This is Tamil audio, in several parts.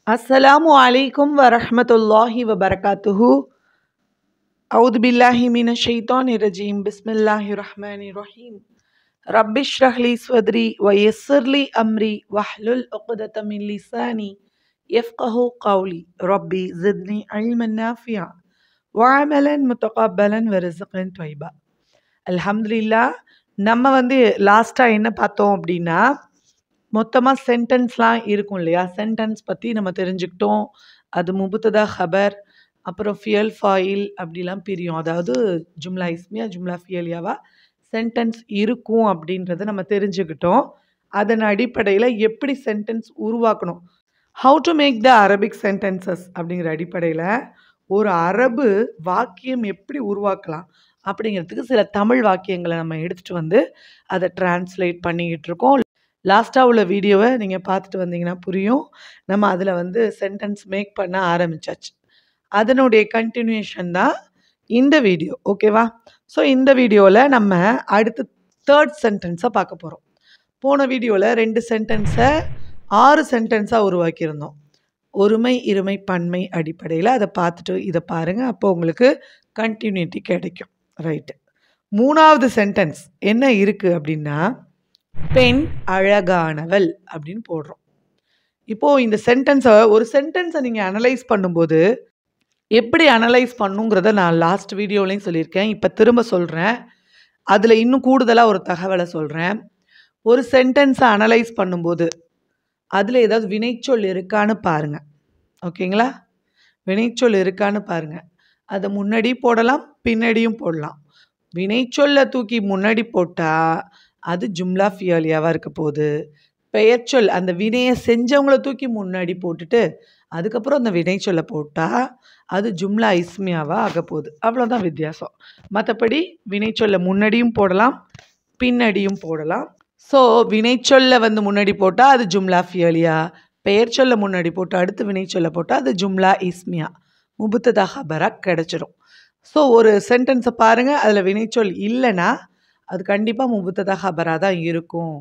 Assalamu alaikum wa rahmatullahi wa barakatuhu. A'udhu billahi minash shaitanir rajim. Bismillahir rahmanir rahim. Rabbi shrah li sadri wa yassir li amri wahlul 'uqdatam min lisani yafqahu qawli. Rabbi zidni ilman nafi'a wa 'amalan mutaqabbalan wa rizqan tayyiba. அல்ஹம்துலில்லாஹ். நம்ம லாஸ்ட்டாக என்ன பார்த்தோம் அப்படின்னா, மொத்தமாக சென்டென்ஸ்லாம் இருக்கும் இல்லையா? சென்டென்ஸ் பற்றி நம்ம தெரிஞ்சுக்கிட்டோம். அது முபுத்ததா, ஹபர், அப்புறம் ஃபியல், ஃபாயில் அப்படிலாம் பிரியும். அதாவது ஜும்லா இஸ்மியா, ஜும்லா ஃபியலியாவா சென்டென்ஸ் இருக்கும் அப்படின்றத நம்ம தெரிஞ்சுக்கிட்டோம். அதன் அடிப்படையில் எப்படி சென்டென்ஸ் உருவாக்கணும், how to make the Arabic sentences அப்படிங்கிற அடிப்படையில் ஒரு அரபு வாக்கியம் எப்படி உருவாக்கலாம் அப்படிங்கிறதுக்கு சில தமிழ் வாக்கியங்களை நம்ம எடுத்துகிட்டு அதை டிரான்ஸ்லேட் பண்ணிக்கிட்டு இருக்கோம். லாஸ்ட்டாக உள்ள வீடியோவை நீங்கள் பார்த்துட்டு வந்தீங்கன்னா புரியும். நம்ம அதில் சென்டென்ஸ் மேக் பண்ண ஆரம்பித்தாச்சு. அதனுடைய கண்டினியூஷன் தான் இந்த வீடியோ. ஓகேவா? ஸோ இந்த வீடியோவில் நம்ம அடுத்து தேர்ட் சென்டென்ஸை பார்க்க போகிறோம். போன வீடியோவில் 2 சென்டென்ஸை 6 சென்டென்ஸாக உருவாக்கியிருந்தோம். ஒருமை, இருமை, பன்மை அடிப்படையில் அதை பார்த்துட்டு இதை பாருங்கள். அப்போ உங்களுக்கு கண்டினியூட்டி கிடைக்கும். ரைட்டு. 3வது சென்டென்ஸ் என்ன இருக்குது அப்படின்னா, பெண் அழகானவள் அப்படின்னு போடுறோம். இப்போது இந்த ஒரு சென்டென்ஸை நீங்கள் அனலைஸ் பண்ணும்போது எப்படி அனலைஸ் பண்ணுங்கிறத நான் லாஸ்ட் வீடியோலையும் சொல்லியிருக்கேன். இப்போ திரும்ப சொல்கிறேன். அதில் இன்னும் கூடுதலாக ஒரு தகவலை சொல்கிறேன். ஒரு சென்டென்ஸை அனலைஸ் பண்ணும்போது அதில் ஏதாவது வினைச்சொல் இருக்கான்னு பாருங்கள். ஓகேங்களா? வினைச்சொல் இருக்கான்னு பாருங்கள். அதை முன்னாடி போடலாம், பின்னாடியும் போடலாம். வினைச்சொல்லை தூக்கி முன்னாடி போட்டால் அது ஜும்லா ஃபியலியாவாக இருக்க போகுது. பெயர்ச்சொல் அந்த வினையை செஞ்சவங்கள தூக்கி முன்னாடி போட்டுட்டு அதுக்கப்புறம் அந்த வினைச்சொல்லை போட்டால் அது ஜும்லா இஸ்மியாவாக ஆக போகுது. அவ்வளோதான் வித்தியாசம். மற்றபடி வினைச்சொல்லை முன்னாடியும் போடலாம், பின்னாடியும் போடலாம். ஸோ வினைச்சொல்லை முன்னாடி போட்டால் அது ஜும்லா ஃபியலியா, பெயர் சொல்ல முன்னாடி போட்டு அடுத்து வினைச்சொல்லை போட்டால் அது ஜும்லா இஸ்மியா, முபுத்ததா ஹபராக கிடச்சிரும். ஸோ ஒரு சென்டென்ஸை பாருங்கள், அதில் வினைச்சொல் இல்லைன்னா அது கண்டிப்பாக முபுத்ததா ஹபராக தான் இருக்கும்.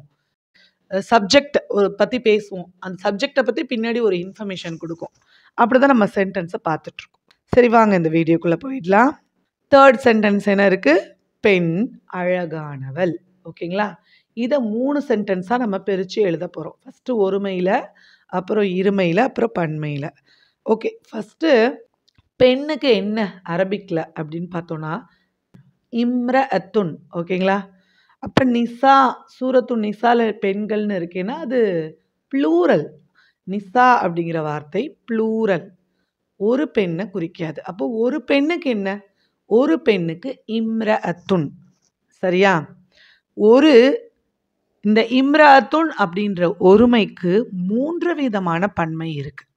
சப்ஜெக்ட் பற்றி பேசுவோம், அந்த சப்ஜெக்டை பற்றி பின்னாடி ஒரு இன்ஃபர்மேஷன் கொடுக்கும். அப்படி தான் நம்ம சென்டென்ஸை பார்த்துட்ருக்கோம். சரி, வாங்க இந்த வீடியோக்குள்ளே போயிடலாம். தேர்ட் சென்டென்ஸ் என்ன இருக்குது? பெண் அழகானவள். ஓகேங்களா? இதை 3 சென்டென்ஸாக நம்ம பிரித்து எழுத போகிறோம். ஃபஸ்ட்டு ஒருமையில், அப்புறம் இருமையில், அப்புறம் பன்மையில். ஓகே, ஃபஸ்ட்டு பெண்ணுக்கு என்ன அரபிக்கில் அப்படின்னு பார்த்தோன்னா இம்ரஅத்துன். ஓகேங்களா? அப்போ நிசா, சூரத்து நிசால பெண்கள்னு இருக்கேன்னா அது ப்ளூரல். நிசா அப்படிங்கிற வார்த்தை ப்ளூரல், ஒரு பெண்ணை குறிக்காது. அப்போ ஒரு பெண்ணுக்கு என்ன? ஒரு பெண்ணுக்கு இம்ரஅத்துன். சரியா? இந்த இம்ரஅத்துன் அப்படின்ற ஒருமைக்கு 3 விதமான பன்மை இருக்குது.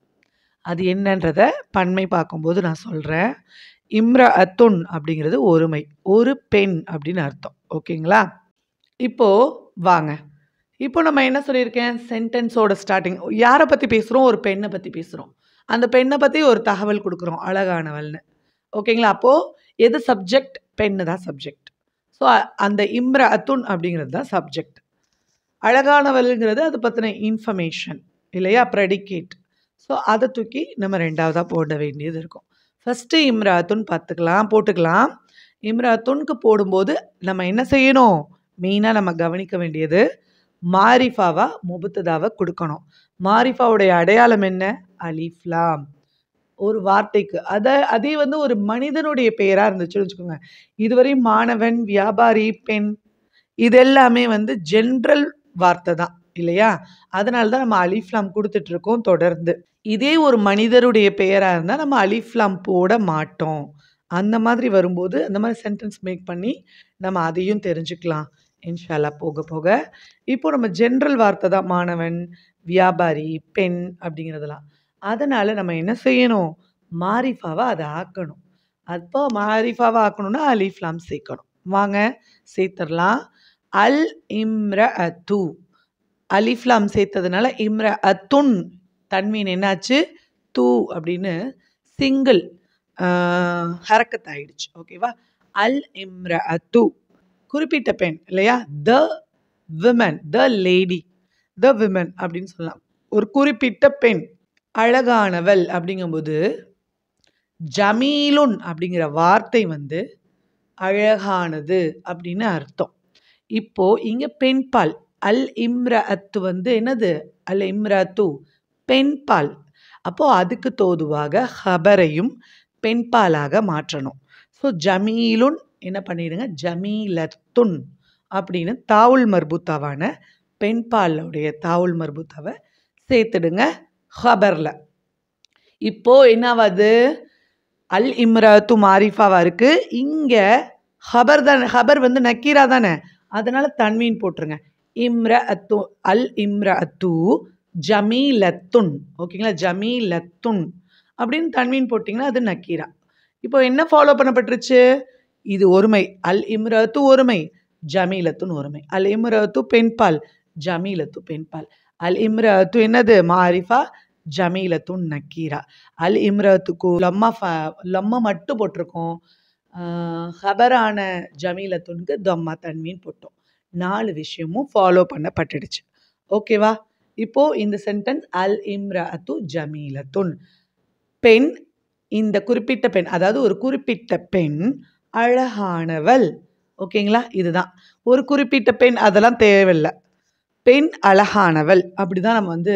அது என்னன்றத பன்மை பார்க்கும்போது நான் சொல்கிறேன். இம்ரஅத்துன் அப்படிங்கிறது ஒருமை, ஒரு பெண் அப்படின்னு அர்த்தம். ஓகேங்களா? இப்போது வாங்க, இப்போ நம்ம என்ன சொல்லியிருக்கேன்? சென்டென்ஸோட ஸ்டார்டிங் யாரை பற்றி பேசுகிறோம்? ஒரு பெண்ணை பற்றி பேசுகிறோம். அந்த பெண்ணை பற்றி ஒரு தகவல் கொடுக்குறோம், அழகானவள்னு. ஓகேங்களா? அப்போது எது சப்ஜெக்ட்? பெண்ணு தான் சப்ஜெக்ட். ஸோ அந்த இம்ரஅத்துன் அப்படிங்கிறது தான் சப்ஜெக்ட். அழகானவள்ங்கிறது அதை பற்றின இன்ஃபர்மேஷன் இல்லையா, ப்ரெடிகேட். ஸோ அதை தூக்கி நம்ம 2வதாக போட வேண்டியது இருக்கும். ஃபஸ்ட்டு இம்ரஅத்துன் போட்டுக்கலாம். இம்ரஅத்துன்க்கு போடும்போது நம்ம என்ன செய்யணும்? மெயினாக நம்ம கவனிக்க வேண்டியது மாரிஃபாவா முபுத்ததாவை கொடுக்கணும். மாரிஃபாவுடைய அடையாளம் என்ன? அலிஃப் லாம். ஒரு வார்த்தைக்கு அதே ஒரு மனிதனுடைய பெயராக இருந்துச்சுன்னு வச்சுக்கோங்க. இதுவரையும் மாணவன், வியாபாரி, பெண் இது எல்லாமே ஜென்ரல் வார்த்தை தான் இல்லையா? அதனால தான் நம்ம அலிஃப்லாம் கொடுத்துட்ருக்கோம் தொடர்ந்து. இதே ஒரு மனிதருடைய பெயராக இருந்தால் நம்ம அலிஃப்லாம் போட மாட்டோம். அந்த மாதிரி வரும்போது அந்த மாதிரி சென்டென்ஸ் மேக் பண்ணி நம்ம அதையும் தெரிஞ்சுக்கலாம் இன்ஷா அல்லாஹ் போக போக. இப்போ நம்ம ஜென்ரல் வார்த்தை தான் மாணவன், வியாபாரி, பெண் அப்படிங்கிறதெல்லாம். அதனால் நம்ம என்ன செய்யணும்? மாரிஃபாவை அதை ஆக்கணும். அப்போ மாரிஃபாவை ஆக்கணும்னா அலிஃப்லாம் சேர்க்கணும். வாங்க சேர்த்துடலாம். அல் இம்ரஅத்து, அலிஃப்லாம் சேர்த்ததுனால இம்ரஅத்துன் தன்மீன் என்னாச்சு? தூ அப்படின்னு சிங்கிள் ஹரக்கத் ஆயிடுச்சு. ஓகேவா? அல் இம்ரஅத்து குறிப்பிட்ட பெண் இல்லையா? The women, the lady, the women அப்படின்னு சொல்லலாம். ஒரு குறிப்பிட்ட பெண் அழகானவள் அப்படிங்கும்போது ஜமீலுன் அப்படிங்கிற வார்த்தை வந்து அழகானது அப்படின்னு அர்த்தம். இப்போ இங்க பெண்பால் அல் இம்ரஅத்து வந்து என்னது? அல் இம்ரஅத்து பெண்பால். அப்போ அதுக்கு தோதுவாக ஹபரையும் பெண்பாலாக மாற்றணும். ஸோ ஜமீலுன் என்ன பண்ணிடுங்க? ஜமீலத்துன் அப்படின்னு தாவுல் மர்பூத்தாவான பெண்பாலுடைய தாவுல் மர்பூத்தாவை சேர்த்துடுங்க ஹபர்ல. இப்போ என்னவாது? அல் இம்ரஅத்து மாரிஃபாவா இருக்கு. இங்க ஹபர் தானே, ஹபர் வந்து நக்கீரா தானே, அதனால தன்வீன் போட்டுருங்க. இம்ரஅத்து அல் இம்ரஅத்து ஜமீலத்துன். ஓகேங்களா? ஜமீலத்துன் அப்படின்னு தன்வீன் போட்டிங்கன்னா அது நக்கீரா. இப்போ என்ன ஃபாலோ பண்ணப்பட்டுருச்சு? இது ஒருமை. அல் இம்ரஅத்து ஒருமை, ஜமீலத்துன் ஒருமை. அல் இம்ரஅத்து பெண்பால், ஜமீலத்து பெண்பால். அல் இம்ரஅத்து என்னது? மாரிஃபா, ஜமீலத்துன் நக்கீரா. அல் இம்ரஅத்துக்கு லம்மா மட்டும் போட்டிருக்கோம். ஹபரான ஜமீலத்துனுக்கு தம்மா தன்வீன் போட்டோம். 4 விஷயமும் ஃபாலோ பண்ணப்பட்டுடுச்சு. ஓகேவா? இப்போ இந்த சென்டென்ஸ் அல் இம்ரஅத்து ஜமீலத்துன். பெண், இந்த குறிப்பிட்ட பெண், அதாவது ஒரு குறிப்பிட்ட பெண் அழகானவள். ஓகேங்களா? இதுதான் ஒரு குறிப்பிட்ட பெண், அதெல்லாம் தேவையில்லை. பெண் அழகானவள் அப்படிதான் நம்ம வந்து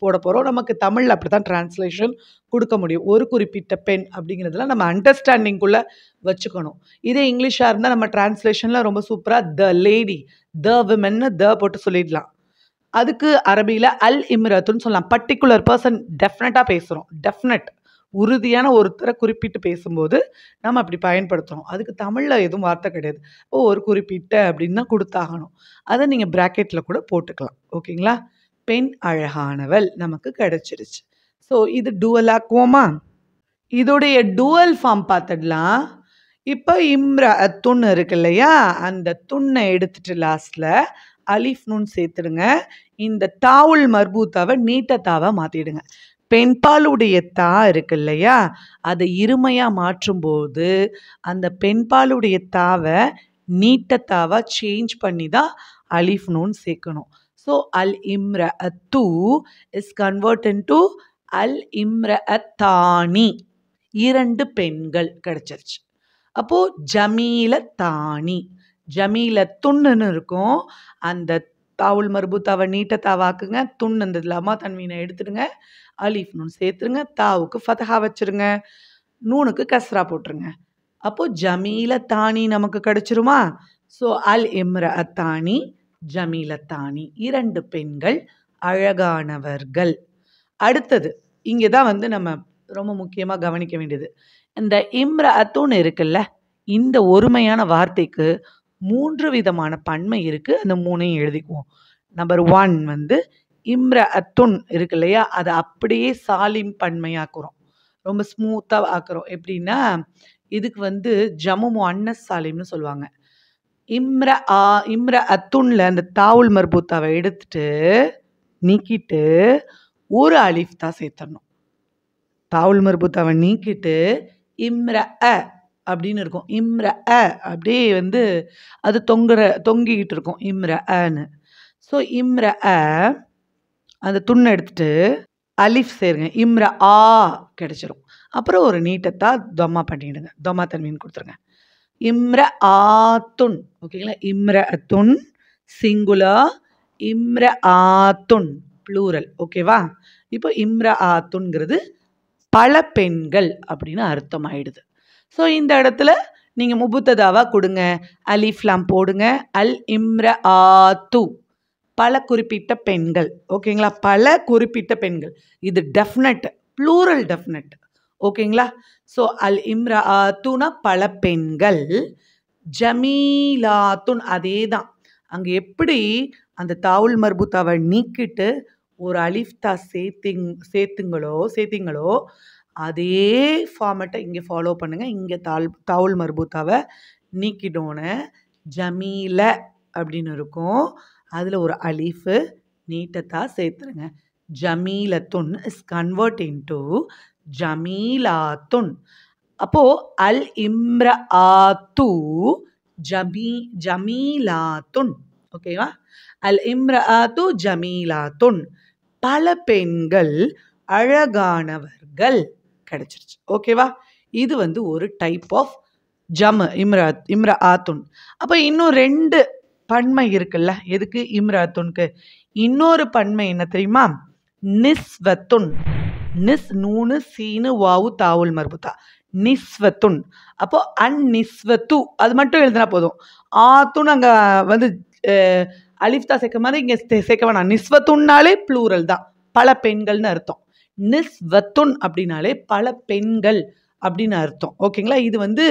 போட போகிறோம். நமக்கு தமிழில் அப்படி தான் டிரான்ஸ்லேஷன் கொடுக்க முடியும். ஒரு குறிப்பிட்ட பெண் அப்படிங்கிறதுலாம் நம்ம அண்டர்ஸ்டாண்டிங்குள்ளே வச்சுக்கணும். இதே இங்கிலீஷாக இருந்தால் நம்ம டிரான்ஸ்லேஷனில் ரொம்ப சூப்பராக த லேடி, த விமன்னு த போட்டு சொல்லிடலாம். அதுக்கு அரபியில் அல் இம்ரத்துன்னு சொல்லலாம். பர்டிகுலர் பர்சன் டெஃபினட்டாக பேசுகிறோம். டெஃபினட் உறுதியான ஒருத்தரை குறிப்பிட்டு பேசும்போது நம்ம அப்படி பயன்படுத்துகிறோம். அதுக்கு தமிழில் எதுவும் வார்த்தை கிடையாது. ஒரு குறிப்பிட்ட அப்படின்னு தான் கொடுத்தாகணும். அதை நீங்கள் ப்ராக்கெட்டில் கூட போட்டுக்கலாம். ஓகேங்களா? பெண் அழகானவள் நமக்கு கிடைச்சிருச்சு. ஸோ இது டூவல் ஆக்குவோமா? இதோடைய டூவல் ஃபார்ம் பார்த்துடலாம். இப்போ இம்ரஅத்துன்னு இருக்கு இல்லையா? அந்த துண்ணை எடுத்துட்டு லாஸ்ட்டில் அலிஃப் நூன் சேர்த்துடுங்க. இந்த தாவுல் மர்பூத்தாவை நீட்டத்தாவை மாற்றிடுங்க. பெண்பாலுடைய தா இருக்கு இல்லையா? அதை இருமையாக மாற்றும்போது அந்த பெண்பாலுடைய தாவை நீட்டத்தாவா சேஞ்ச் பண்ணி தான் அலிஃப் நூன் சேர்க்கணும். ஸோ அல் இம்ரஅத்து இஸ் கன்வெர்ட் இன்டு அல் இம்ரஅத்தானி. 2 பெண்கள் கிடைச்சிருச்சு. அப்போது ஜமீலத்தானி, ஜமீலத்துன்னு இருக்கும். அந்த தாவுல் மர்பூத்தாவை நீட்டத்தாவாக்குங்க. துண் அந்த லமா தன்வீனை எடுத்துடுங்க. அலிஃப் நூன் சேர்த்துருங்க. தாவுக்கு ஃபதஹா வச்சுருங்க. நூனுக்கு கஸ்ரா போட்டுருங்க. அப்போது ஜமீலத்தானி நமக்கு கிடைச்சிருமா? ஸோ அல் இம்ரஅத்தானி ஜமீலத்தானி, 2 பெண்கள் அழகானவர்கள். அடுத்தது இங்கே தான் வந்து நம்ம ரொம்ப முக்கியமாக கவனிக்க வேண்டியது. இந்த இம்ரஅத்துன்னு இருக்குல்ல, இந்த ஒருமையான வார்த்தைக்கு 3 விதமான பன்மை இருக்குது. அந்த 3ஐயும் எழுதிக்குவோம். நம்பர் 1 வந்து இம்ரஅத்துன் இருக்கு இல்லையா? அதை அப்படியே சாலிம் பன்மையாக்குறோம். ரொம்ப ஸ்மூத்தாக ஆக்குறோம். எப்படின்னா, இதுக்கு வந்து ஜமு முஅன்னஸ் சாலிம்னு சொல்லுவாங்க. இம்ரஅத்துன்ல அந்த தாவுல் மர்பூத்தாவை எடுத்துட்டு நீக்கிட்டு ஒரு அலிஃப் தான் சேர்த்தணும். தாவுல் மர்பூத்தாவை நீக்கிட்டு இம்ரஅ அப்படின்னு இருக்கும். இம்ரஅ அப்படியே வந்து அது தொங்கிக்கிட்டு இருக்கும் இம்ரஅன்னு. ஸோ இம்ரஅ அந்த துண்ணை எடுத்துட்டு அலிஃப் சேருங்க. இம்ரஆ கிடைச்சிரும். அப்புறம் ஒரு நீட்டத்தா தொம்மா பண்ணிடுங்க. தொம்மா தன்வீன் கொடுத்துருங்க. இம்ரஆத்துன். ஓகேங்களா? இம்ரஅத்துன் சிங்குலர், இம்ரஆத்துன் ப்ளூரல். ஓகேவா? இப்போ இம்ரஆத்துன்ங்கிறது பல பெண்கள் அப்படின்னு அர்த்தம் ஆயிடுது. ஸோ இந்த இடத்துல நீங்கள் முபுத்ததாவாக கொடுங்க. அலிஃப்லாம் போடுங்க. அல் இம்ரஆத்து பல குறிப்பிட்ட பெண்கள். ஓகேங்களா? பல குறிப்பிட்ட பெண்கள். இது டெஃபினட், ப்ளூரல் டெஃபினட். ஓகேங்களா? ஸோ அல் இம்ரஆத்துனா பல பெண்கள். ஜமீலாத்துன் அதே தான். அங்கே எப்படி அந்த தாவுல் மர்பூத்தாவை நீக்கிட்டு ஒரு அலிஃப் தா சேர்த்தீங்களோ அதே ஃபார்மேட்டை இங்கே ஃபாலோ பண்ணுங்கள். இங்கே தாவுல் மர்பூத்தாவை நீக்கிட்டோன்னே ஜமீல அப்படின்னு இருக்கும். அதில் ஒரு அலிஃபு நீட்டத்தா சேர்த்துருங்க. ஜமீலத்துன் இஸ் கன்வெர்ட் இன்டு ஜமீலாத்துன். அப்போது அல் இம்ரஆத்து ஜமீலாத்துன். ஓகேவா? அல் இம்ரஆத்து ஜமீலாத்துன் பல பெண்கள் அழகானவர்கள் கிடைச்சிருச்சு. ஓகேவா? இது வந்து ஒரு டைப் ஆஃப் இம்ரஆத்துன். அப்போ இன்னும் 2 பன்மை இருக்குல்ல, எதுக்கு? இம்ரஅத்துன்க்கு. இன்னொரு பன்மை என்ன தெரியுமா? நிஸ்வத்துன். நூனு சீனு வாவு தாவுல் மர்புத்தா. நிஸ்வத்துன். அப்போ அந்நிஸ்வத்து அது மட்டும் எழுதினா போதும். ஆத்துன் அங்க வந்து அலிஃப் தா சேர்க்க மாதிரி இங்க சேர்க்க வேணாம். நிஸ்வத்துன்னாலே ப்ளூரல் தான், பல பெண்கள்னு அர்த்தம். நிஸ்வத்துன் அப்படின்னாலே பல பெண்கள் அப்படின்னு அர்த்தம். ஓகேங்களா? இது வந்து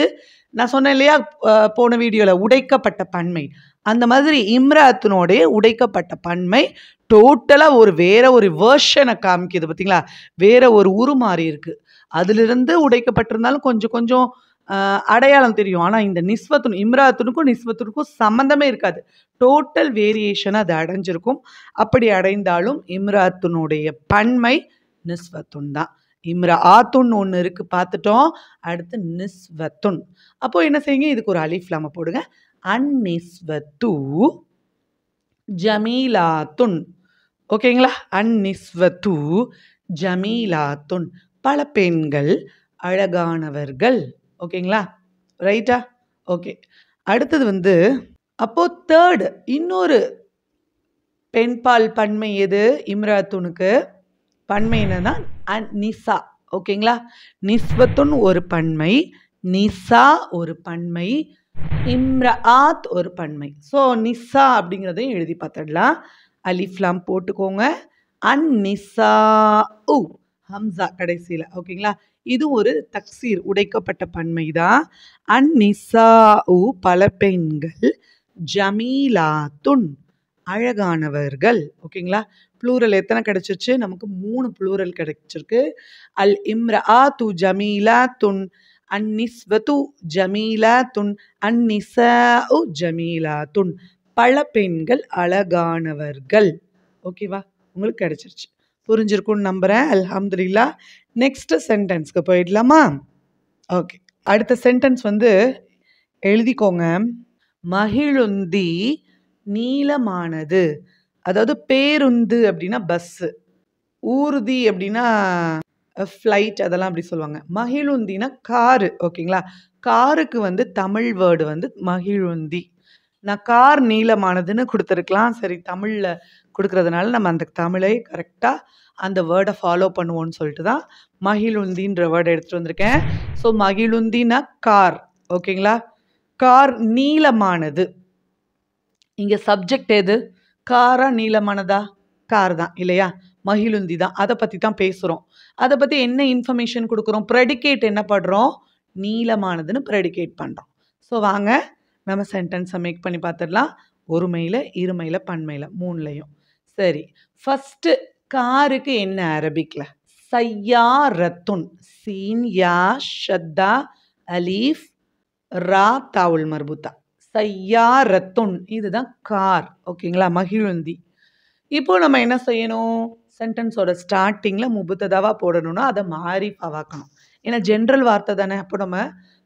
நான் சொன்னேன் இல்லையா போன வீடியோவில், உடைக்கப்பட்ட பன்மை. அந்த மாதிரி இம்ரஅத்துனோடைய உடைக்கப்பட்ட பன்மை டோட்டலாக வேற ஒரு வேர்ஷனை காமிக்குது. பார்த்தீங்களா? வேற ஒரு உருமாறி இருக்கு. அதிலிருந்து உடைக்கப்பட்டிருந்தாலும் கொஞ்சம் கொஞ்சம் அடையாளம் தெரியும். ஆனால் இந்த நிஸ்வத்துன், இம்ரஅத்துனுக்கும் நிஸ்வத்துனுக்கும் சம்மந்தமே இருக்காது. டோட்டல் வேரியேஷன் அது அடைஞ்சிருக்கும். அப்படி அடைந்தாலும் இம்ரஅத்துனுடைய பன்மை நிஸ்வத்துன் தான். இம்ரஆத்துன் ஒன்று இருக்கு பார்த்துட்டோம். அடுத்து நிஸ்வத்துன். அப்போ என்ன செய்யுங்க, இதுக்கு ஒரு அலிஃப் லாம் போடுங்க. அந்நிஸ்வத்து ஜமீலாத்துன். ஓகேங்களா? அந்நிஸ்வத்து ஜமீலாத்துன், பல பெண்கள் அழகானவர்கள். ஓகேங்களா? ரைட்டா? ஓகே. அடுத்தது வந்து அப்போ தேர்டு இன்னொரு பெண்பால் பன்மை எது? இம்ரஅத்துனுக்கு பன்மை என்னன்னா நிசா. ஓகேங்களா? நிஸ்வத்துன் ஒரு பன்மை, நிசா ஒரு பன்மை, இம்ரஆத் ஒரு பன்மை. ஸோ நிசா அப்படிங்கிறதையும் எழுதி பார்த்துடலாம். அலிஃப்லாம் போட்டுக்கோங்க. அந்நிசா உ ஹம்சா கடைசியில். ஓகேங்களா? இது ஒரு தக்சீர், உடைக்கப்பட்ட பன்மை தான். அந்நிசா உ பல பெண்கள், ஜமீலாத்துன் அழகானவர்கள். ஓகேங்களா? ப்ளூரல் எத்தனை கிடைச்சிருச்சு? நமக்கு 3 ப்ளூரல் கிடைச்சிருக்கு. அல் இம்ரஆத்து ஜமீலாத்துன், அந்நிஸ்வத்து ஜமீலாத்துன், அந்நிசாஉ ஜமீலாத்துன் பல பெண்கள் அழகானவர்கள். ஓகேவா? உங்களுக்கு கிடைச்சிருச்சு. புரிஞ்சிருக்கும்னு நம்புறேன். அல்ஹம்துலில்லாஹ். நெக்ஸ்ட் சென்டென்ஸ்க்கு போயிடலாமா? ஓகே. அடுத்த சென்டென்ஸ் வந்து எழுதிக்கோங்க. மகிழுந்தி நீளமானது. அதாவது பேருந்து அப்படின்னா பஸ்ஸு, ஊர்தி அப்படின்னா ஃப்ளைட், அதெல்லாம் அப்படி சொல்லுவாங்க. மகிழுந்தினா காரு. ஓகேங்களா? காருக்கு வந்து தமிழ் வேர்டு வந்து மகிழுந்தி. நான் கார் நீளமானதுன்னு கொடுத்துருக்கலாம். சரி, தமிழில் கொடுக்கறதுனால நம்ம அந்த தமிழை கரெக்டாக அந்த வேர்டை ஃபாலோ பண்ணுவோன்னு சொல்லிட்டு தான் மகிழுந்தின்ற வேர்டை எடுத்துகிட்டு வந்திருக்கேன். ஸோ மகிழுந்தினா கார். ஓகேங்களா? கார் நீளமானது. இங்கே சப்ஜெக்ட் எது? காரா நீளமானதா? கார் தான் இல்லையா? மகிழுந்தி தான். அதை பற்றி தான் பேசுகிறோம். அதை பற்றி என்ன இன்ஃபர்மேஷன் கொடுக்குறோம்? ப்ரெடிகேட் என்ன பண்ணுறோம்? நீளமானதுன்னு ப்ரெடிகேட் பண்ணுறோம். ஸோ வாங்க நம்ம சென்டென்ஸை மேக் பண்ணி பார்த்துடலாம். ஒருமையில், இருமையில், பன்மையில், 3லையும். சரி, ஃபஸ்ட்டு காருக்கு என்ன அரபிக்கில்? சய்யாரத்துன். சீன் யா ஷத்தா அலீஃப் ரா தாவுல் மர்புத்தா. சய்யாரத்துன், இதுதான் கார். ஓகேங்களா? மகிழுந்தி. இப்போ நம்ம என்ன செய்யணும்? சென்டென்ஸோட ஸ்டார்டிங்கில் முபுத்ததாவாக போடணும்னா அதை மாரிஃபாவாக்கணும். ஏன்னா ஜென்ரல் வார்த்தை தானே. அப்போ நம்ம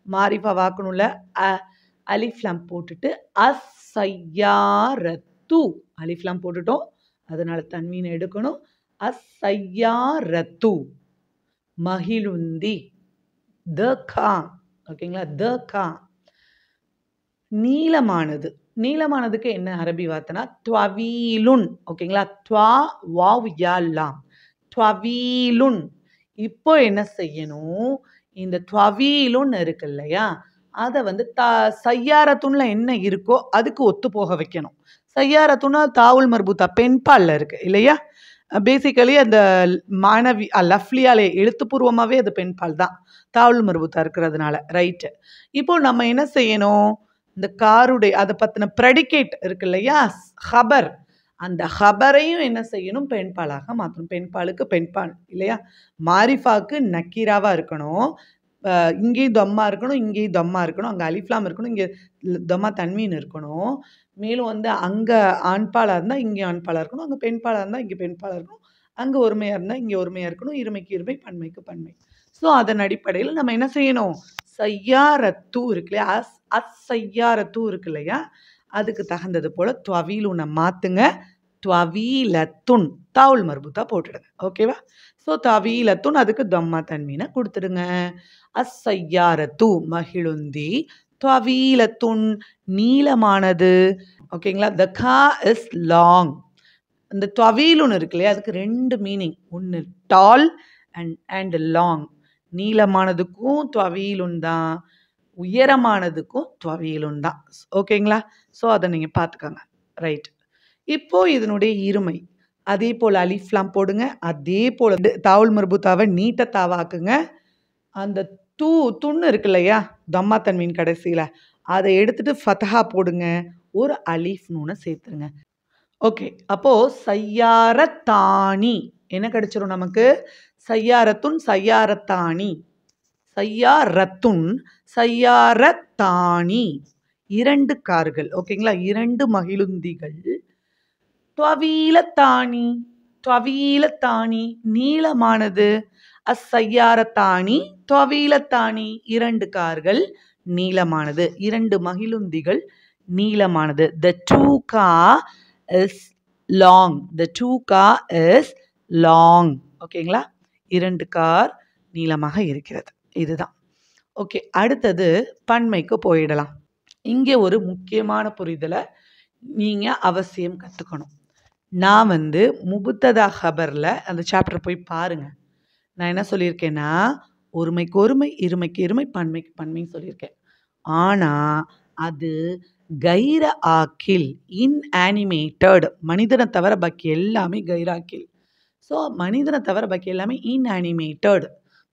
மாரிஃபாவாக்கணும்ல. அலிஃப்லாம் போட்டுட்டு அஸ் சய்யாரத்து அலிஃப்லாம் போட்டுட்டோம். அதனால தன்வீனை எடுக்கணும். அஸ் சய்யாரத்து மகிழுந்தி. த கா. ஓகேங்களா? த கா. நீளமானது. நீளமானதுக்கு என்ன அரபி வார்த்தைனா த்வவீலுன். ஓகேங்களா? த்வா வாவ் யா லாம். த்வவீலுன். இப்போ என்ன செய்யணும்? இந்த த்வவீலுன் இருக்கு இல்லையா, அதை வந்து சய்யாரத்துன்ல என்ன இருக்கோ அதுக்கு ஒத்து போக வைக்கணும். சய்யாரத்துன்னா தாவுல் மர்பூத்தா பெண்பாலில் இருக்கு இல்லையா? பேசிக்கலி அந்த மாணவி லஃப்லியாலே எழுத்துப்பூர்வமாகவே அது பெண்பால் தான், தாவுல் மர்பூத்தா இருக்கிறதுனால. ரைட்டு. இப்போ நம்ம என்ன செய்யணும்? இந்த காருடைய அதை பற்றின ப்ரெடிகேட் இருக்கு இல்லையா, ஹபர், அந்த ஹபரையும் என்ன செய்யணும்? பெண்பாலாக மாற்றணும். பெண்பாலுக்கு பெண்பால் இல்லையா? மாரிஃபாக்கு நக்கீராவாக இருக்கணும். இங்கேயும் தொம்மா இருக்கணும், இங்கேயும் தொம்மா இருக்கணும், அங்கே அலிஃப்லாம் இருக்கணும், இங்கே தொம்மா தன்வீன் இருக்கணும். மேலும் வந்து அங்கே ஆண்பாலாக இருந்தால் இங்கே ஆண்பாலாக இருக்கணும், அங்கே பெண்பாலாக இருந்தால் இங்கே பெண்பாலாக இருக்கணும், அங்கே ஒருமையாக இருந்தால் இங்கே ஒருமையாக இருக்கணும், இருமைக்கு இருமை, பன்மைக்கு பன்மை. ஸோ அதன் அடிப்படையில் நம்ம என்ன செய்யணும்? சய்யாரத்து இருக்கு இல்லையா, அஸ் சய்யாரத்து இருக்கு இல்லையா, அதுக்கு தகுந்தது போல் துவீலுனை மாற்றுங்க. துவீலத்துன் தாவுல் மர்பூத்தா போட்டுடுங்க. ஓகேவா? ஸோ தவீலத்துன் அதுக்கு தம்மா தன்வீனை கொடுத்துடுங்க. அஸ்ஸையாரத்து மகிழுந்தி, தவீலத்துன் நீளமானது. ஓகேங்களா? த கா இஸ் லாங். இந்த தவீலுன்னு இருக்கு இல்லையா, அதுக்கு 2 மீனிங். ஒன்று டால் அண்ட் லாங். நீளமானதுக்கும் தவீலுன் தான், உயரமானதுக்கும் தவீலுன் தான். ஓகேங்களா? ஸோ அதை நீங்கள் பார்த்துக்கோங்க. ரைட். இப்போ இதனுடைய இருமை. அதே போல் அலிஃப்லாம் போடுங்க. அதே போல் தாவுல் மர்பூத்தாவை நீட்ட தாவாக்குங்க. அந்த துண்ணு இருக்கு இல்லையா, தம்மா தன்வீன் கடைசியில், அதை எடுத்துட்டு ஃபதஹா போடுங்க. ஒரு அலிஃப் நூனை சேர்த்துருங்க. ஓகே. அப்போது சையாரத்தானி என்ன கிடைச்சிரும் நமக்கு? சையாரத்துன் சையாரத்தானி, சையாரத்துன் சையாரத்தானி, 2 கார்கள். ஓகேங்களா? 2 மகிழுந்திகள். துவீலத்தானி, துவீலத்தானி நீளமானது. அஸ்ஸையாரத்தானி துவீலத்தானி 2 கார்கள் நீளமானது, 2 மகிழுந்திகள் நீளமானது. The 2 car is long. The 2 car is long. ஓகேங்களா? 2 கார் நீளமாக இருக்கிறது. இதுதான். ஓகே. அடுத்தது பன்மைக்கு போயிடலாம். இங்கே ஒரு முக்கியமான புரிதலை நீங்கள் அவசியம் கற்றுக்கணும். நான் முபுத்ததா ஹபரில் அந்த சாப்டர் போய் பாருங்கள். நான் என்ன சொல்லியிருக்கேன்னா, ஒருமைக்கு ஒருமை, இருமைக்கு இருமை, பன்மைக்கு பன்மைன்னு சொல்லியிருக்கேன். ஆனால் அது கைர ஆக்கில், இன்ஆனிமேட்டட். மனிதனை தவிர பாக்கி எல்லாமே கைராக்கில். ஸோ மனிதனை தவிர பாக்கி எல்லாமே இன்ஆனிமேட்டட்.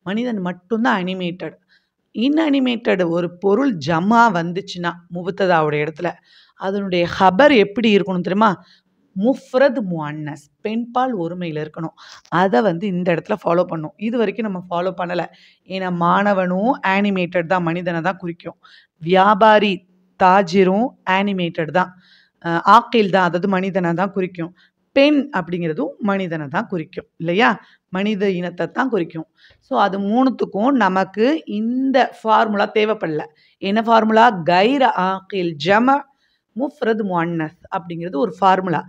மனிதன் மட்டும்தான் அனிமேட்டட். இன்அனிமேட்டட் ஒரு பொருள் ஜமா வந்துச்சுன்னா முபுத்ததாவோட இடத்துல அதனுடைய ஹபர் எப்படி இருக்கணும் தெரியுமா? முஃப்ரத் முஅன்னஸ், பெண்பால் ஒருமையில் இருக்கணும். அதை இந்த இடத்துல ஃபாலோ பண்ணணும். இது வரைக்கும் நம்ம ஃபாலோ பண்ணலை. ஏன்னா மாணவனும் ஆனிமேட்டட் தான், மனிதனை தான் குறிக்கும். வியாபாரி தாஜிரும் ஆனிமேட்டட் தான், ஆக்கில் தான், அதாவது மனிதனை தான் குறிக்கும். பெண் அப்படிங்கிறதும் மனிதனை தான் குறிக்கும் இல்லையா? மனித இனத்தை தான் குறிக்கும். ஸோ அது மூணுத்துக்கும் நமக்கு இந்த ஃபார்முலா தேவைப்படல. என்ன ஃபார்முலா? கைர ஆக்கில் ஜம முஃப்ரத் முஅன்னஸ் அப்படிங்கிறது ஒரு ஃபார்முலா.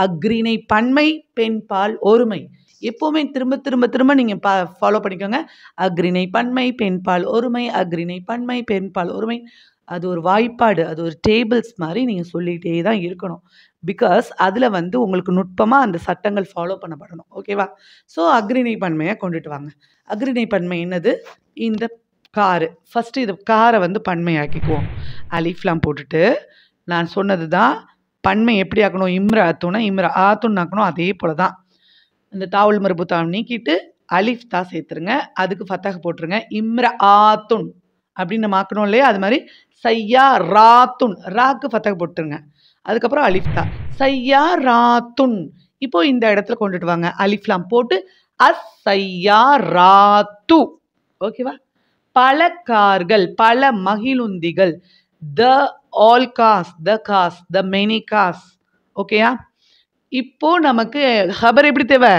அக்ரிணை பன்மை, பெண்பால் ஒருமை. எப்போவுமே திரும்ப திரும்ப திரும்ப நீங்கள் ஃபாலோ பண்ணிக்கோங்க. அக்ரிணை பன்மை, பெண்பால் ஒருமை, அக்ரிணை பன்மை, பெண்பால் ஒருமை. அது ஒரு வாய்ப்பாடு, அது ஒரு டேபிள்ஸ் மாதிரி நீங்கள் சொல்லிகிட்டே தான் இருக்கணும். பிகாஸ் அதில் உங்களுக்கு நுட்பமாக அந்த சட்டங்கள் ஃபாலோ பண்ணப்படணும். ஓகேவா? ஸோ அக்ரிணை பன்மையை கொண்டுட்டு வாங்க. அக்ரிணை பன்மை என்னது? இந்த காரு. ஃபஸ்ட்டு இது காரை பன்மையாக்கிக்குவோம். அலிஃப்லாம் போட்டுட்டு நான் சொன்னது தான். பன்மை எப்படி ஆக்கணும்? இம்ரா ஆத்துனா இம்ரா ஆத்துன்னு ஆக்கணும். அதே போல் தான். இந்த தாவுல் மர்பூத்தாவை நீக்கிட்டு அலிஃப் தான் சேர்த்துருங்க. அதுக்கு ஃபத்தஹ் போட்டுருங்க. இம்ரா ஆத்துன் அப்படின்னு நம்ம ஆக்கணும் இல்லையா? அது மாதிரி சையா ராத்துன், ராக்கு ஃபத்தஹ் போட்டுருங்க. அதுக்கப்புறம் அலிஃப் தான். சையா ராத்துன். இப்போ இந்த இடத்துல கொண்டுட்டு வாங்க. அலிஃப்லாம் போட்டு அஸ் சையா ராத்து. ஓகேவா? பல கார்கள், பல மகிழுந்திகள். The all cars, the cars, the many cars. ஓகேயா? இப்போ நமக்கு ஹபர் எப்படி தேவை?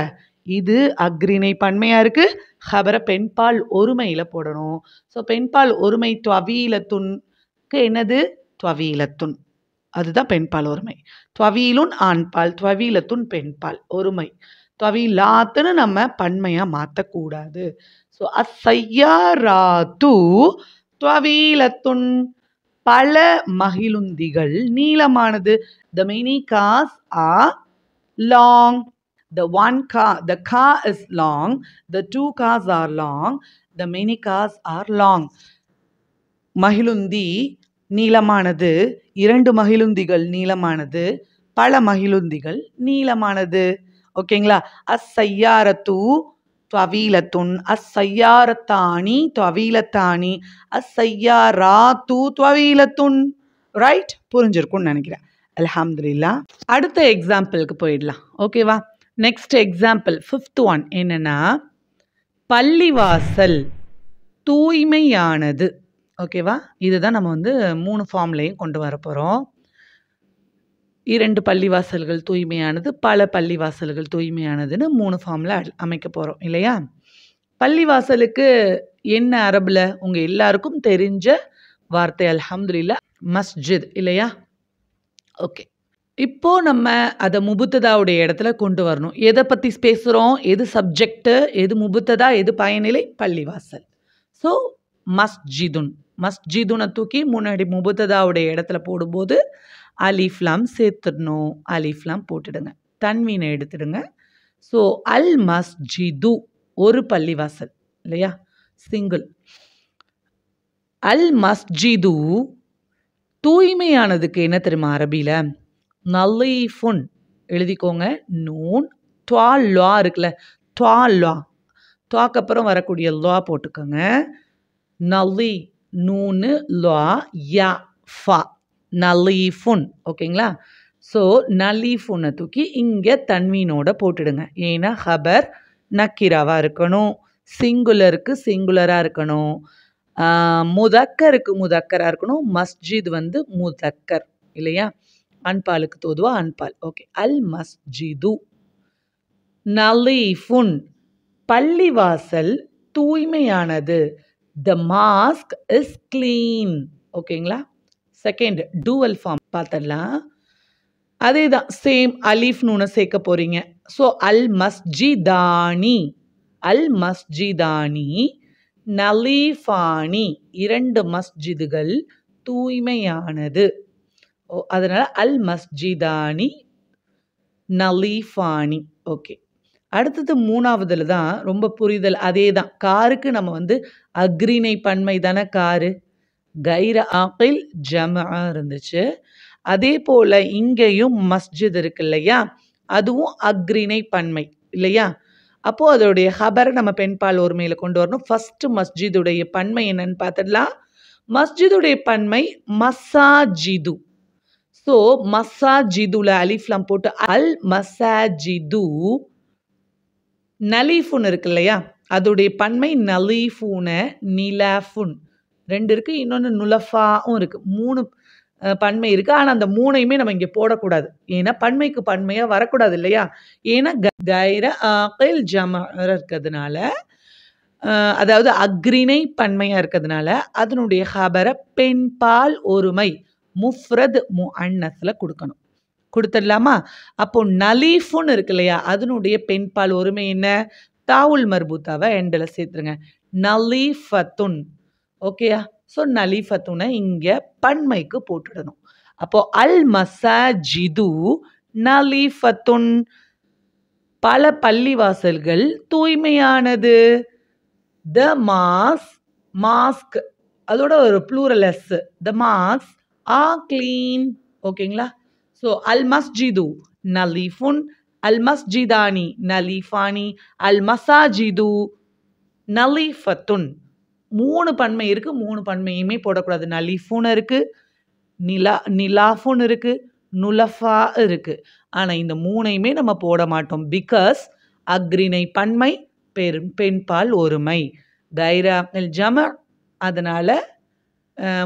இது அக்ரிணை பன்மையா இருக்கு. ஹபரை பெண்பால் ஒருமையில் போடணும். ஸோ பெண்பால் ஒருமை துவீலத்துன்க்கு என்னது? துவீலத்துன். அதுதான் பெண்பால் ஒருமை. துவீலுன் ஆண்பால், துவீலத்துன் பெண்பால் ஒருமை. துவீலாத்துன்னு நம்ம பன்மையாக மாற்றக்கூடாது. ஸோ அஸ்ஸையாராத்து துவீலத்துன், பல மகிழுந்திகள் நீளமானது. The many cars are long. The car is long. The 2 cars are long. The many cars are long. மகிழுந்தி நீளமானது, 2 மகிழுந்திகள் நீளமானது, பல மகிழுந்திகள் நீளமானது. ஓகேங்களா? அஸ்ஸையாரத்து துவீலத்துன், அஸ்ஸையாரத்தானி துவீலத்தானி, அஸ்ஸையாராத்து துவீலத்துன். ரைட்? புரிஞ்சிருக்கும்னு நினைக்கிறேன். அல்ஹம்துலில்லாஹ். அடுத்த எக்ஸாம்பிளுக்கு போயிடலாம். ஓகேவா? நெக்ஸ்ட் எக்ஸாம்பிள் 5th ஒன் என்னன்னா, பள்ளிவாசல் தூய்மையானது. ஓகேவா? இதுதான் நம்ம 3 ஃபார்ம்லையும் கொண்டு வர போகிறோம். 2 பள்ளிவாசல்கள் தூய்மையானது, பல பள்ளிவாசல்கள் தூய்மையானதுன்னு 3 ஃபார்மில் அமைக்க போகிறோம் இல்லையா? பள்ளிவாசலுக்கு என்ன அரபில் உங்கள் எல்லாருக்கும் தெரிஞ்ச வார்த்தை அல்ஹம்துலில்லாஹ் மஸ்ஜித் இல்லையா? ஓகே. இப்போ நம்ம அத முபுத்ததாவுடைய இடத்துல கொண்டு வரணும். எத பத்தி பேசுறோம்? எது சப்ஜெக்ட்டு? எது முபுத்ததா? எது பயனிலை? பள்ளிவாசல். ஸோ மஸ்ஜிதுன். மஸ்ஜிதுன தூக்கி முன்னாடி முபுத்ததாவுடைய இடத்துல போடும்போது, அலிஃப் லாம் சேர்த்துடணும். அலிஃப் லாம் போட்டுடுங்க. தன்வீன எடுத்துடுங்க. ஸோ அல் மஸ்ஜிது ஒரு பள்ளிவாசல் இல்லையா? சிங்கிள். அல் மஸ்ஜிது தூய்மையானதுக்கு என்ன தெரியுமா அரபியில? நலீஃபுன் எழுதிக்கோங்க. நூன் த்வா ல்வா இருக்குல்ல, த்வா ல்வா, த்வாக்கு அப்புறம் வரக்கூடிய ல்வா போட்டுக்கோங்க. நலி நூனு ல்வா யா ஃபா நலீஃபுன். ஓகேங்களா? ஸோ நலீஃபுன்னை தூக்கி இங்கே தன்வீனோட போட்டுடுங்க. ஏன்னா ஹபர் நக்கிராவாக இருக்கணும், சிங்குலருக்கு சிங்குலராக இருக்கணும், முதக்கருக்கு முதக்கராக இருக்கணும். மஸ்ஜித் வந்து முதக்கர் இல்லையா? அன்பாலுக்கு தோதுவா அன்பால். ஓகே. அல் மஸ்ஜிது நலீஃபுன் பள்ளிவாசல் தூய்மையானது. The mosque is clean. ஓகேங்களா? செகண்ட் டூவல் ஃபார்ம் பார்த்துடலாம். அதே தான் சேம் அலிஃப் நூனை சேர்க்க போறீங்க. ஸோ அல் மஸ்ஜிதானி, அல் மஸ்ஜிதானி நலீஃபானி, 2 மஸ்ஜிதுகள் தூய்மையானது. அதனால அல் மஸ்ஜிதானி நலீஃபானி. ஓகே. அடுத்தது 3வதுல தான் ரொம்ப புரிதல். அதே தான் காருக்கு நம்ம வந்து அக்ரிணை பன்மை தானே காரு. கைர ஆகில் ஜமஆ இருந்துச்சு. அதே போல் இங்கேயும் மஸ்ஜித் இருக்கு இல்லையா? அதுவும் அக்ரிணை பன்மை இல்லையா? அப்போது அதோடைய ஹபரை நம்ம பெண்பால் ஒருமையில் கொண்டு வரணும். ஃபஸ்ட்டு மஸ்ஜிதுடைய பன்மை என்னன்னு பார்த்துடலாம். மஸ்ஜிதுடைய பன்மை மசாஜிது. ஸோ மசாஜிதுல அலிஃப்லாம் போட்டு அல் மசாஜிது. நலீஃபுன் இருக்கு இல்லையா? அதோடைய பன்மை நலீஃபூன நிலாஃபுன் 2 இருக்குது. இன்னொன்று நுலஃபாவும் இருக்குது. 3 பன்மை இருக்குது. ஆனால் அந்த 3ஐயுமே நம்ம இங்கே போடக்கூடாது. ஏன்னா பன்மைக்கு பன்மையாக வரக்கூடாது இல்லையா? ஏன்னா கைர ஆகில் ஜமஆ இருக்கிறதுனால, அதாவது அக்ரிணை பன்மையாக இருக்கிறதுனால அதனுடைய ஹபரை பெண்பால் ஒருமை முஃப்ரத் முஅன்னஸ்ல கொடுக்கணும். கொடுத்துடலாமா? அப்போ நலீஃபுன்னு இருக்கு இல்லையா? அதனுடைய பெண்பால் ஒருமை என்ன? தாவுல் மர்பூத்தாவை எண்டில் சேர்த்துருங்க. நலீஃபத்துன். ஓகேயா? ஸோ நலீஃபத்துனை இங்கே பன்மைக்கு போட்டுடணும். அப்போ அல் மசாஜிது நலீஃபத்துன் பல பள்ளிவாசல்கள் தூய்மையானது. த மாஸ்க் அதோட ஒரு plural S. The mosque are clean. ஓகேங்களா? ஸோ அல் மஸ்ஜிது நலீஃபுன், அல் மஸ்ஜிதானி நலீஃபானி, அல் மசாஜிது நலீஃபத்துன். 3 பன்மை இருக்குது. 3 பன்மையுமே போடக்கூடாது. நலீஃபுன் இருக்குது, நிலாஃபுன் இருக்குது, நுலஃபா இருக்குது. ஆனால் இந்த 3ஐயுமே நம்ம போட மாட்டோம். பிகாஸ் அக்ரிணை பன்மை பெண்பால் ஒருமை கைரா ஜம. அதனால்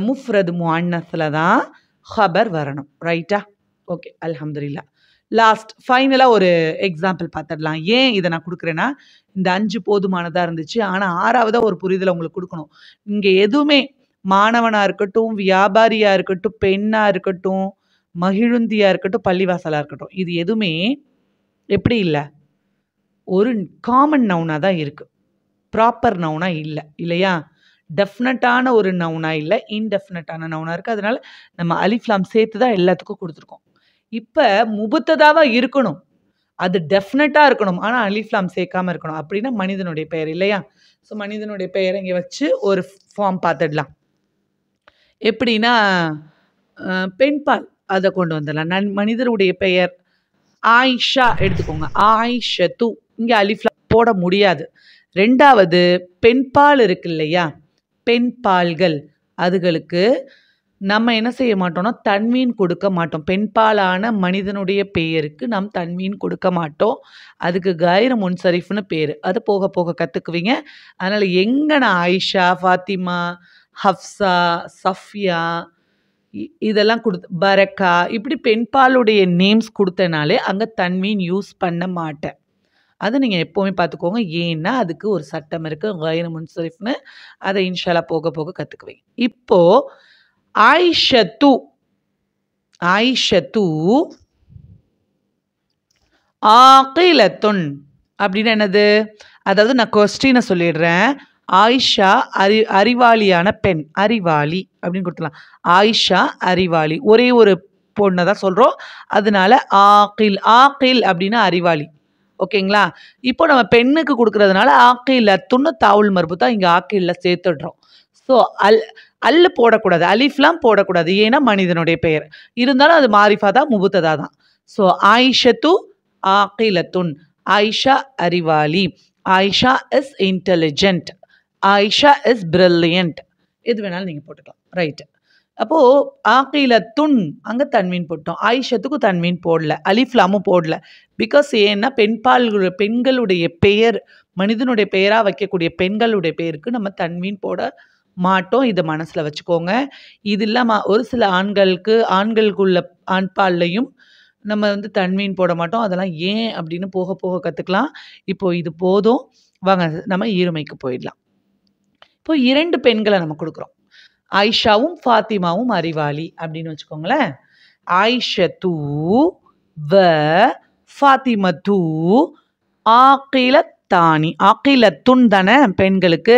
முஃப்ரது முஅன்னஸ்ல தான் ஹபர் வரணும். ரைட்டா? ஓகே. அல்ஹம்துலில்லா. லாஸ்ட் ஃபைனலாக ஒரு எக்ஸாம்பிள் பார்த்துடலாம். ஏன் இதை நான் கொடுக்குறேன்னா, இந்த 5 போதுமானதாக இருந்துச்சு. ஆனால் 6வதாக ஒரு புரிதலை உங்களுக்கு கொடுக்கணும். இங்கே எதுவுமே மாணவனாக இருக்கட்டும், வியாபாரியாக இருக்கட்டும், பெண்ணாக இருக்கட்டும், மகிழுந்தியாக இருக்கட்டும், பள்ளிவாசலாக இருக்கட்டும், இது எதுவுமே எப்படி இல்லை, ஒரு காமன் நவுனாக தான் இருக்குது. ப்ராப்பர் நவுனாக இல்லை இல்லையா? டெஃபினட்டான ஒரு நவுனாக இல்லை, இன்டெஃபினட்டான நவுனாக இருக்குது. அதனால் நம்ம அலிஃப்லாம் சேர்த்து தான் எல்லாத்துக்கும் கொடுத்துருக்கோம். இப்போ முபுத்ததாவாக இருக்கணும், அது டெஃபினட்டாக இருக்கணும், ஆனால் அலிஃப்லாம் சேர்க்காமல் இருக்கணும். அப்படின்னா மனிதனுடைய பெயர் இல்லையா? ஸோ மனிதனுடைய பெயரை இங்கே வச்சு ஒரு ஃபார்ம் பார்த்துடலாம். எப்படின்னா பெண்பால் அதை கொண்டு வந்துடலாம். மனிதனுடைய பெயர் ஆயிஷா எடுத்துக்கோங்க. ஆயிஷத்து இங்கே அலிஃப்லாம் போட முடியாது. 2வது பெண்பால் இருக்கு இல்லையா? பெண்பால்கள் அதுகளுக்கு நம்ம என்ன செய்ய மாட்டோம்னா தன்வீன் கொடுக்க மாட்டோம். பெண்பாலான மனிதனுடைய பெயருக்கு நாம் தன்வீன் கொடுக்க மாட்டோம். அதுக்கு கைர முன்சரிஃப்னு பேர். அது போக போக கற்றுக்குவீங்க. அதனால் எங்கே நான் ஆயிஷா, ஃபாத்திமா, ஹப்சா, சஃபியா இதெல்லாம் பரக்கா இப்படி பெண்பாலுடைய நேம்ஸ் கொடுத்தனாலே அங்கே தன்வீன் யூஸ் பண்ண மாட்டேன். அதை நீங்கள் எப்போவுமே பார்த்துக்கோங்க. ஏன்னா அதுக்கு ஒரு சட்டம் இருக்குது, கைர முன்சரிஃப்னு. அதை இன்ஷால்லா போக போக கற்றுக்குவீங்க. இப்போது ஆயிஷத்து ஆகிலத்துன் அப்படின்னு என்னது? அதாவது நான் கொஸ்டினை சொல்லிடுறேன். ஆயிஷா அறிவாளியான பெண், அறிவாளி அப்படின்னு கொடுத்துலாம். ஆயிஷா அறிவாளி, ஒரே ஒரு பொண்ணை தான் சொல்கிறோம். அதனால ஆகில், ஆகில் அப்படின்னா அறிவாளி. ஓகேங்களா? இப்போ நம்ம பெண்ணுக்கு கொடுக்கறதுனால ஆகிலத்துன்னு தாவுல் மர்பூத்தா இங்கே ஆகில்ல சேர்த்துடுறோம். ஸோ அல்லு போடக்கூடாது, அலிஃப்லாம் போடக்கூடாது. ஏன்னா மனிதனுடைய பெயர். இருந்தாலும் அது மாரிஃபா தான், முபுத்ததா தான். ஸோ ஆயிஷத்து ஆகிலத்துன், ஆயிஷா அறிவாளி, Aisha is intelligent, Aisha is brilliant. எது வேணாலும் நீங்கள் போட்டுக்கலாம். ரைட்டு. அப்போது ஆகிலத்துன் அங்கே தன்மீன் போட்டோம். ஆயிஷத்துக்கு தன்மீன் போடல, அலிஃப்லாமும் போடல. பிகாஸ் ஏன்னா பெண்களுடைய பெயர், மனிதனுடைய பெயராக வைக்கக்கூடிய பெண்களுடைய பெயருக்கு நம்ம தன்மீன் போட மாட்டோம். இதை மனசில் வச்சுக்கோங்க. இது இல்லாமல் ஒரு சில ஆண்களுக்குள்ள ஆண்பால்லையும் நம்ம வந்து தன்மீன் போட மாட்டோம். அதெல்லாம் ஏன் அப்படின்னு போக போக கற்றுக்கலாம். இப்போ இது போதும், வாங்க நம்ம ஈருமைக்கு போயிடலாம். இப்போ 2 பெண்களை நம்ம கொடுக்குறோம். ஆயிஷாவும் ஃபாத்திமாவும் அறிவாளி அப்படின்னு வச்சுக்கோங்களேன். ஆயிஷத்து வ ஃபாத்திமத்து ஆகிலத்தானி. ஆகிலத்துன் தானே பெண்களுக்கு.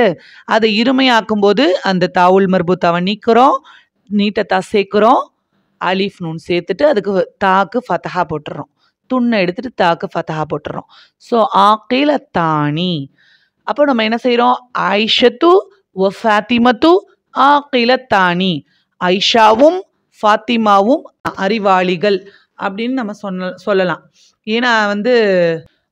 அதை இருமையாக்கும் போது அந்த தாவுல் மர்பூத்தாவை நீக்கிறோம், நீட்டத்தா சேர்க்குறோம், அலிஃப் நூன் சேர்த்துட்டு அதுக்கு தாக்கு ஃபத்தஹா போட்டுறோம், துண்ணை எடுத்துட்டு தாக்கு ஃபத்தஹா போட்டுறோம். ஸோ ஆகிலத்தானி. அப்போ நம்ம என்ன செய்கிறோம்? ஆயிஷத்து வ ஃபாத்திமத்து ஆகிலத்தானி. ஐஷாவும் ஃபாத்திமாவும் அறிவாளிகள் அப்படின்னு நம்ம சொல்லலாம். ஏன்னா வந்து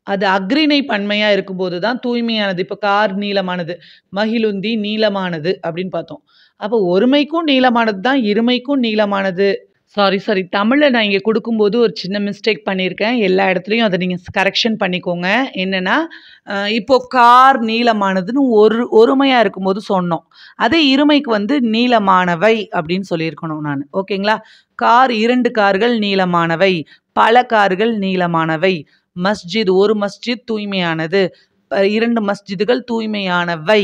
அது அக்ரிணை பன்மையாக இருக்கும்போது தான் தூய்மையானது. இப்போ கார் நீளமானது, மகிழுந்தி நீளமானது அப்படின்னு பார்த்தோம். அப்போ ஒருமைக்கும் நீளமானது தான், இருமைக்கும் நீளமானது. சாரி தமிழில் நான் இங்கே கொடுக்கும்போது ஒரு சின்ன மிஸ்டேக் பண்ணியிருக்கேன். எல்லா இடத்துலையும் அதை நீங்கள் கரெக்ஷன் பண்ணிக்கோங்க. என்னென்னா இப்போது கார் நீளமானதுன்னு ஒருமையாக இருக்கும்போது சொன்னோம். அதே இருமைக்கு வந்து நீளமானவை அப்படின்னு சொல்லியிருக்கணும் நான். ஓகேங்களா? கார் 2 கார்கள் நீளமானவை, பல கார்கள் நீளமானவை. மஸ்ஜித், ஒரு மஸ்ஜித் தூய்மையானது, 2 மஸ்ஜிதுகள் தூய்மையானவை,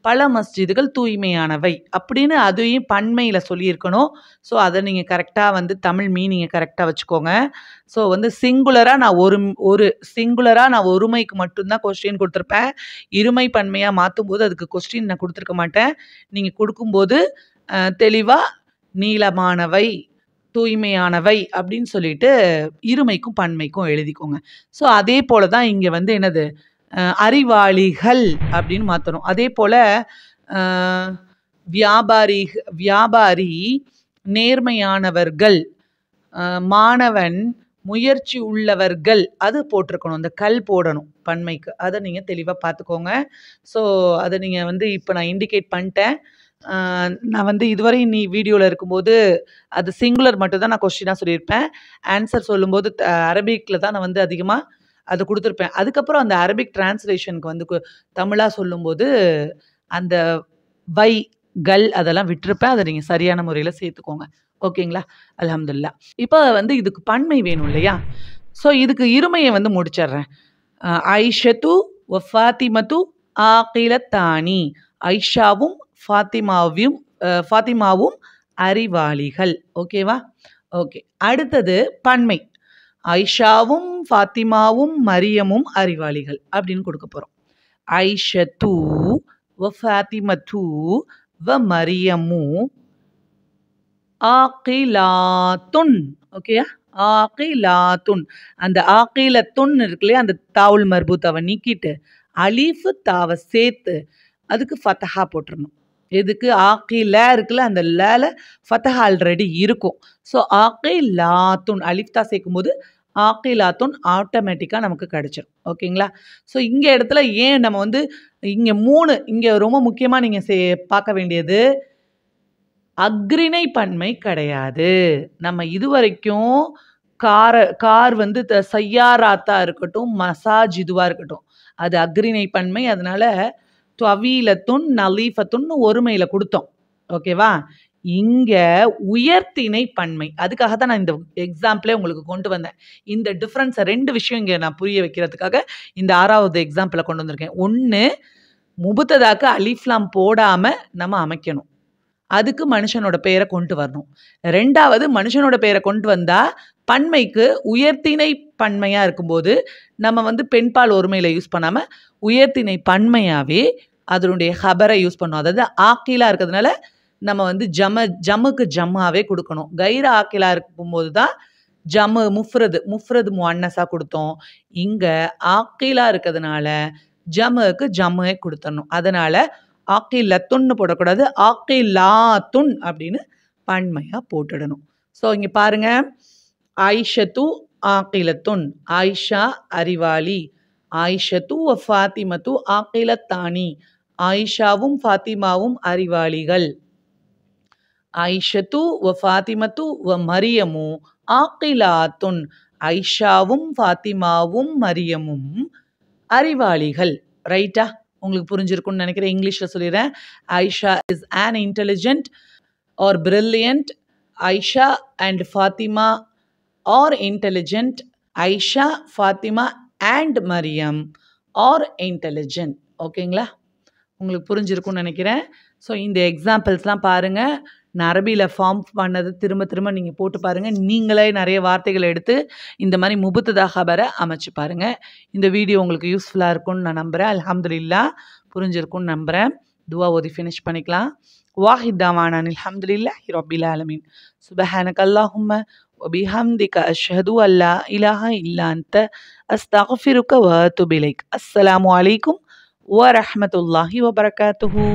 பல மஸ்ஜிதுகள் தூய்மையானவை அப்படின்னு அதையும் பன்மையில் சொல்லியிருக்கணும். ஸோ அதை நீங்கள் கரெக்டாக வந்து தமிழ் மீனிங்கை கரெக்டாக வச்சுக்கோங்க. ஸோ வந்து சிங்குலராக நான் ஒருமைக்கு மட்டும்தான் கொஸ்டின் கொடுத்துருப்பேன். இருமை பன்மையாக மாற்றும் போது அதுக்கு கொஸ்டின் நான் கொடுத்துருக்க மாட்டேன். நீங்கள் கொடுக்கும்போது தெளிவாக நீளமானவை, தூய்மையானவை அப்படின்னு சொல்லிட்டு இருமைக்கும் பன்மைக்கும் எழுதிக்கோங்க. ஸோ அதே போல தான் இங்கே வந்து என்னது, அறிவாளிகள் அப்படின்னு மாற்றணும். அதே போல் வியாபாரி நேர்மையானவர்கள், மாணவன் முயற்சி உள்ளவர்கள், அது போட்டிருக்கணும். அந்த கல் போடணும் பன்மைக்கு. அதை நீங்கள் தெளிவாக பார்த்துக்கோங்க. ஸோ அதை நீங்கள் வந்து இப்போ நான் இண்டிகேட் பண்ணிட்டேன். நான் வந்து இதுவரை நீ வீடியோவில் இருக்கும்போது அது சிங்குலர் மட்டும் தான் நான் கொஸ்டினாக சொல்லியிருப்பேன். ஆன்சர் சொல்லும்போது அரபிக்கில் தான் நான் வந்து அதிகமாக அதை கொடுத்துருப்பேன். அதுக்கப்புறம் அந்த அரபிக் டிரான்ஸ்லேஷனுக்கு வந்து தமிழாக சொல்லும்போது அந்த வை கல் அதெல்லாம் விட்டுருப்பேன். அதை நீங்கள் சரியான முறையில் சேர்த்துக்கோங்க. ஓகேங்களா? அல்ஹம்துலில்லாஹ். இப்போ வந்து இதுக்கு பன்மை வேணும் இல்லையா? ஸோ இதுக்கு இருமையை வந்து முடிச்சிடுறேன். ஐஷத்து வ ஃபாத்திமத்து ஆகிலத்தானி. ஐஷாவும் ஃபாத்திமாவும் அறிவாளிகள். ஓகேவா? ஓகே. அடுத்தது பன்மை. ஐஷாவும் ஃபாத்திமாவும் மரியமும் அறிவாளிகள் அப்படின்னு கொடுக்க போகிறோம். ஐஷத்து வ ஃபாத்திமத்து வ மரியமு ஆகிலாத்துன். ஓகேயா? ஆகிலாத்துன். அந்த ஆகிலத்துன் இருக்கு இல்லையா, அந்த தாவுல் மர்பூத்தாவை நீக்கிட்டு அலீஃபு தாவை சேர்த்து அதுக்கு ஃபத்தஹா போட்டுடணும். எதுக்கு? ஆகில இருக்குல்ல, அந்த லேல ஃபத்தஹா ஆல்ரெடி இருக்கும். ஸோ ஆகிலாத்துன் அலிஃப் தா சேர்க்கும் போது ஆகிலாத்துன் ஆட்டோமேட்டிக்காக நமக்கு கிடைச்சிடும். ஓகேங்களா? ஸோ இங்கே இடத்துல ஏன் நம்ம வந்து இங்கே 3 இங்கே ரொம்ப முக்கியமாக நீங்கள் பார்க்க வேண்டியது, அக்ரிணை பன்மை கிடையாது. நம்ம இதுவரைக்கும் கார் வந்து சையாராத்தா இருக்கட்டும், மசாஜிதுவாக இருக்கட்டும், அது அக்ரிணை பன்மை. அதனால துவீலத்துன் நலீஃபத்துன்னு ஒருமையில் கொடுத்தோம். ஓகேவா? இங்கே உயர்த்திணை பன்மை. அதுக்காக தான் நான் இந்த எக்ஸாம்பிளே உங்களுக்கு கொண்டு வந்தேன். இந்த டிஃப்ரென்ஸை 2 விஷயம் இங்கே நான் புரிய வைக்கிறதுக்காக இந்த 6வது எக்ஸாம்பிளை கொண்டு வந்திருக்கேன். ஒன்று, முபுத்ததாக்கு அலிஃப்லாம் போடாமல் நம்ம அமைக்கணும். அதுக்கு மனுஷனோட பெயரை கொண்டு வரணும். 2வது மனுஷனோட பெயரை கொண்டு வந்தா பன்மைக்கு உயர்திணை பன்மையா இருக்கும்போது நம்ம வந்து பெண்பால் ஒருமையில யூஸ் பண்ணாம உயர்திணை பன்மையாவே அதனுடைய ஹபரை யூஸ் பண்ணணும். அதாவது ஆக்கிலா இருக்கிறதுனால நம்ம வந்து ஜமுக்கு ஜம்மாவே கொடுக்கணும். கைர ஆக்கிலா இருக்கும்போது தான் ஜமு முஃப்ரது முஅன்னஸா கொடுத்தோம். இங்க ஆக்கிலா இருக்கிறதுனால ஜமுக்கு ஜம்மே கொடுத்துடணும். அதனால ஆக்கிலத்துன்னு போடக்கூடாது, ஆக்கிலாத்துன் அப்படின்னு பன்மையா போட்டுடணும். ஸோ இங்க பாருங்க, ஆயிஷத்து ஆக்கிலத்துன், ஆயிஷா அறிவாளி, ஆயிஷத்து வ ஃபாத்திமத்து ஆக்கிலத்தானி, ஆயிஷாவும் ஃபாத்திமாவும் அறிவாளிகள், ஆயிஷத்து வ ஃபாத்திமத்து வ மரியமு ஆக்கிலாத்துன், ஐஷாவும் ஃபாத்திமாவும் மரியமும் அறிவாளிகள். ரைட்டா? உங்களுக்கு புரிஞ்சிருக்கும்னு நினைக்கிறேன். இங்கிலீஷில் சொல்லிடுறேன். Aisha is an intelligent or brilliant. Aisha and Fatima are intelligent. Aisha, Fatima and Mariam are intelligent. ஓகேங்களா? உங்களுக்கு புரிஞ்சிருக்கும்னு நினைக்கிறேன். ஸோ இந்த எக்ஸாம்பிள்ஸ்லாம் பாருங்கள். நான் அரபியில் ஃபார்ம் பண்ணது திரும்ப திரும்ப நீங்கள் போட்டு பாருங்கள். நீங்களே நிறைய வார்த்தைகளை எடுத்து இந்த மாதிரி முபுத்ததா ஹபரை அமைச்சு பாருங்கள். இந்த வீடியோ உங்களுக்கு யூஸ்ஃபுல்லாக இருக்கும்னு நான் நம்புகிறேன். அல்ஹம்துலில்லாஹ் புரிஞ்சிருக்கும்னு நம்புகிறேன். துவா ஓதி ஃபினிஷ் பண்ணிக்கலாம். வாஹித் தாவானா அல்ஹம்துலில்லாஹி ரப்பில் ஆலமீன். சுப்ஹானக அல்லாஹும்ம வபிஹம்திக அஷ்ஹது அல்லா இலாஹ இல்லா அன்த அஸ்தக்ஃபிருக வ அத்தூபு இலைக். அஸ்ஸலாமு அலைக்கும் வரஹ்மத்துல்லாஹி வபரகாத்துஹு.